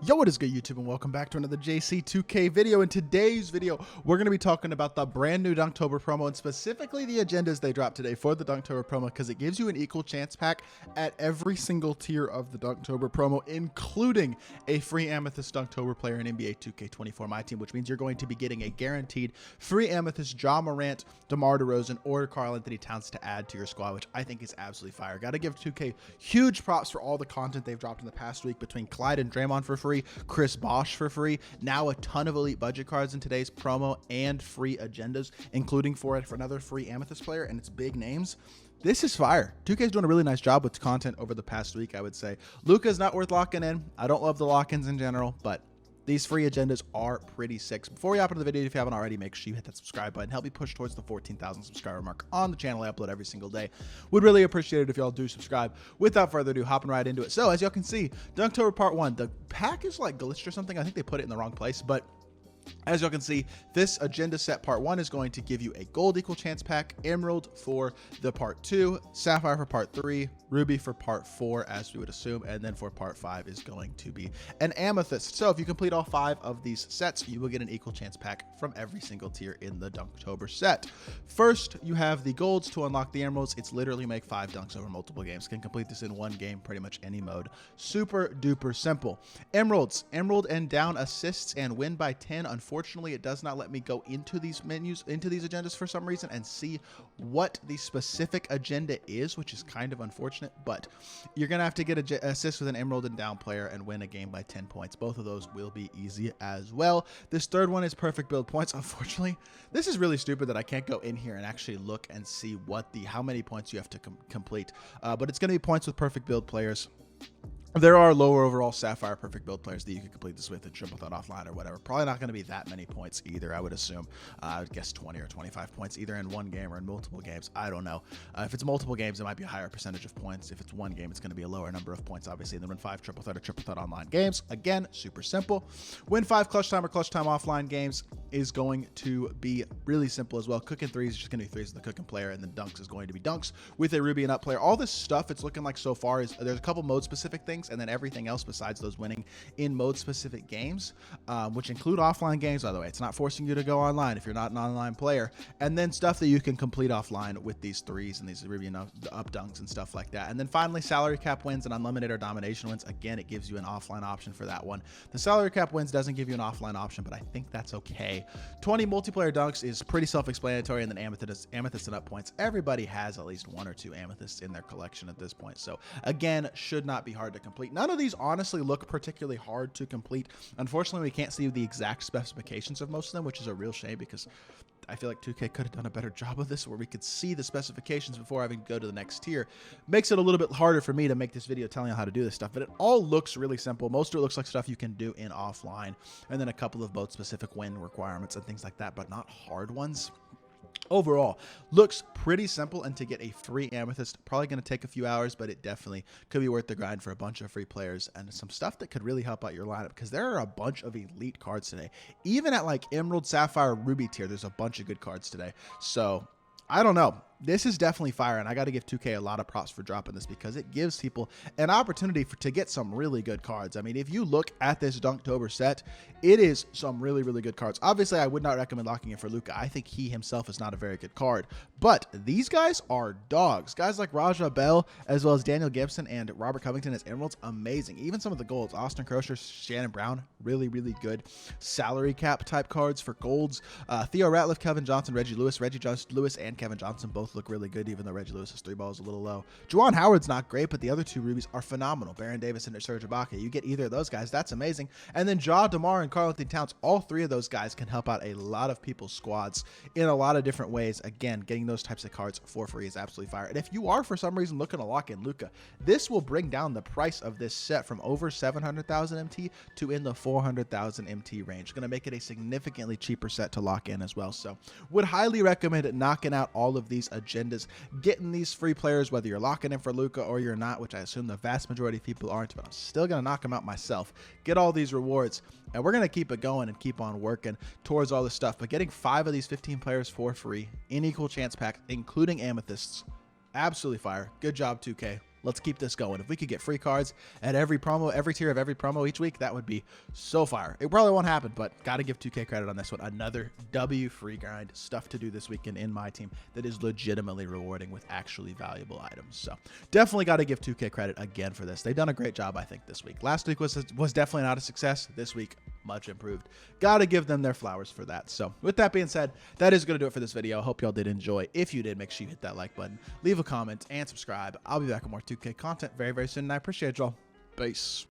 Yo, what is good, YouTube, and welcome back to another JC2K video. In today's video, we're going to be talking about the brand new Dunktober promo and specifically the agendas they dropped today for the Dunktober promo, because it gives you an equal chance pack at every single tier of the Dunktober promo, including a free Amethyst Dunktober player in NBA 2K24 MyTEAM, which means you're going to be getting a guaranteed free Amethyst Ja Morant, DeMar DeRozan, or Karl-Anthony Towns to add to your squad, which I think is absolutely fire. Got to give 2K huge props for all the content they've dropped in the past week between Clyde and Draymond for free, Chris Bosh for free, now a ton of elite budget cards in today's promo, and free agendas, including for another free Amethyst player, and it's big names. This is fire. 2K's doing a really nice job with content over the past week, I would say. Luka's not worth locking in. I don't love the lock-ins in general, but these free agendas are pretty sick. So before we hop into the video, if you haven't already, make sure you hit that subscribe button. Help me push towards the 14,000 subscriber mark on the channel. I upload every single day. Would really appreciate it if y'all do subscribe. Without further ado, hopping right into it. So as y'all can see, Dunktober Part 1, the pack is like glitched or something. I think they put it in the wrong place, but as y'all can see, this agenda set part 1 is going to give you a gold equal chance pack, emerald for the part 2, sapphire for part 3, ruby for part 4, as we would assume, and then for part 5 is going to be an amethyst. So if you complete all 5 of these sets, you will get an equal chance pack from every single tier in the Dunktober set. First, you have the golds to unlock the emeralds. It's literally make 5 dunks over multiple games. Can complete this in one game, pretty much any mode. Super duper simple. Emeralds, emerald and down assists and win by 10. Unfortunately, it does not let me go into these menus, into these agendas for some reason and see what the specific agenda is, which is kind of unfortunate, but you're going to have to get an assist with an emerald and down player and win a game by 10 points. Both of those will be easy as well. This third one is perfect build points. Unfortunately, this is really stupid that I can't go in here and actually look and see what how many points you have to complete, but it's going to be points with perfect build players. There are lower overall sapphire perfect build players that you can complete this with and triple that offline or whatever. Probably not going to be that many points either, I would assume. I would guess 20 or 25 points either in one game or in multiple games. I don't know. If it's multiple games, it might be a higher percentage of points. If it's one game, it's going to be a lower number of points, obviously. And then win 5 triple threat or triple threat online games. Again, super simple. Win 5 clutch time or clutch time offline games is going to be really simple as well. Cooking threes is just going to be threes with the cooking player, and then dunks is going to be dunks with a ruby and up player. All this stuff it's looking like so far is there's a couple mode specific things, and then everything else besides those winning in mode specific games, which include offline games, by the way. It's not forcing you to go online if you're not an online player, and then stuff that you can complete offline with these threes and these ruby and up dunks and stuff like that. And then finally, salary cap wins and unlimited or domination wins. Again, it gives you an offline option for that one. The salary cap wins doesn't give you an offline option, but I think that's okay. 20 multiplayer dunks is pretty self-explanatory, and then amethyst and up points. Everybody has at least 1 or 2 amethysts in their collection at this point, so again, should not be hard to complete. None of these honestly look particularly hard to complete. Unfortunately, we can't see the exact specifications of most of them, which is a real shame because I feel like 2K could have done a better job of this where we could see the specifications before having to go to the next tier. Makes it a little bit harder for me to make this video telling you how to do this stuff, but it all looks really simple. Most of it looks like stuff you can do in offline, and then a couple of both specific win requirements and things like that, but not hard ones. Overall, looks pretty simple, and to get a free amethyst, probably going to take a few hours, but it definitely could be worth the grind for a bunch of free players and some stuff that could really help out your lineup, because there are a bunch of elite cards today. Even at like emerald, sapphire, ruby tier, there's a bunch of good cards today. So I don't know. This is definitely fire, and I got to give 2K a lot of props for dropping this because it gives people an opportunity to get some really good cards. I mean, if you look at this Dunktober set, it is some really, really good cards. Obviously, I would not recommend locking in for Luka. I think he himself is not a very good card, but these guys are dogs. Guys like Raja Bell, as well as Daniel Gibson and Robert Covington as emeralds, amazing. Even some of the golds, Austin Crosher, Shannon Brown, really, really good. Salary cap type cards for golds. Theo Ratliff, Kevin Johnson, Reggie Lewis, and Kevin Johnson both look really good, even though Reggie Lewis's 3 ball is a little low. Juwan Howard's not great, but the other 2 rubies are phenomenal. Baron Davis and Serge Ibaka. You get either of those guys, that's amazing. And then Ja, DeMar, and Karl-Anthony Towns, all 3 of those guys can help out a lot of people's squads in a lot of different ways. Again, getting those types of cards for free is absolutely fire. And if you are for some reason looking to lock in Luka, this will bring down the price of this set from over 700,000 MT to in the 400,000 MT range. Going to make it a significantly cheaper set to lock in as well. So would highly recommend knocking out all of these agendas, getting these free players, whether you're locking in for Luka or you're not, which I assume the vast majority of people aren't, but I'm still going to knock them out myself. Get all these rewards, and we're going to keep it going and keep on working towards all this stuff. But getting 5 of these 15 players for free in equal chance pack, including amethysts, absolutely fire. Good job, 2K. Let's keep this going. If we could get free cards at every promo, every tier of every promo each week, that would be so fire. It probably won't happen, but got to give 2K credit on this one. Another W free grind, stuff to do this weekend in my team that is legitimately rewarding with actually valuable items. So definitely got to give 2K credit again for this. They've done a great job, I think, this week. Last week was definitely not a success. This week, much improved. Got to give them their flowers for that. So with that being said, that is going to do it for this video. I hope y'all did enjoy. If you did, make sure you hit that like button, leave a comment, and subscribe. I'll be back with more 2K content very, very soon, and I appreciate y'all. Peace.